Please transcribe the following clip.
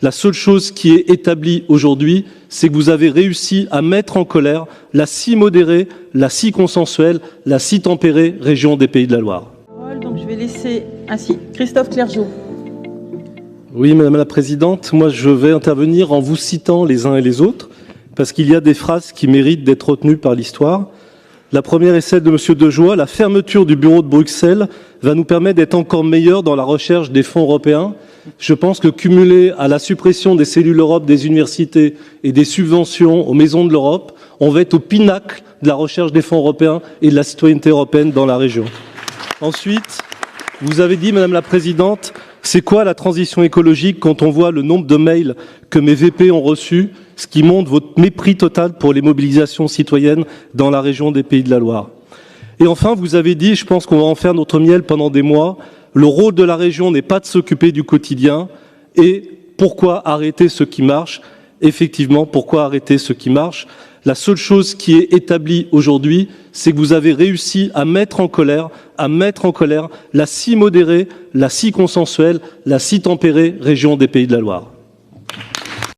La seule chose qui est établie aujourd'hui, c'est que vous avez réussi à mettre en colère la si modérée, la si consensuelle, la si tempérée région des Pays de la Loire. Donc je vais laisser ainsi Christophe Clergeau. Oui, Madame la Présidente, moi je vais intervenir en vous citant les uns et les autres, parce qu'il y a des phrases qui méritent d'être retenues par l'histoire. La première est celle de M. Dejoie. La fermeture du bureau de Bruxelles va nous permettre d'être encore meilleurs dans la recherche des fonds européens. Je pense que cumulé à la suppression des cellules Europe des universités et des subventions aux maisons de l'Europe, on va être au pinacle de la recherche des fonds européens et de la citoyenneté européenne dans la région. Ensuite, vous avez dit, Madame la Présidente, c'est quoi la transition écologique quand on voit le nombre de mails que mes VP ont reçus, ce qui montre votre mépris total pour les mobilisations citoyennes dans la région des Pays de la Loire. Et enfin, vous avez dit, je pense qu'on va en faire notre miel pendant des mois, le rôle de la région n'est pas de s'occuper du quotidien. Et pourquoi arrêter ce qui marche? Effectivement, pourquoi arrêter ce qui marche? La seule chose qui est établie aujourd'hui, c'est que vous avez réussi à mettre en colère la si modérée, la si consensuelle, la si tempérée région des Pays de la Loire.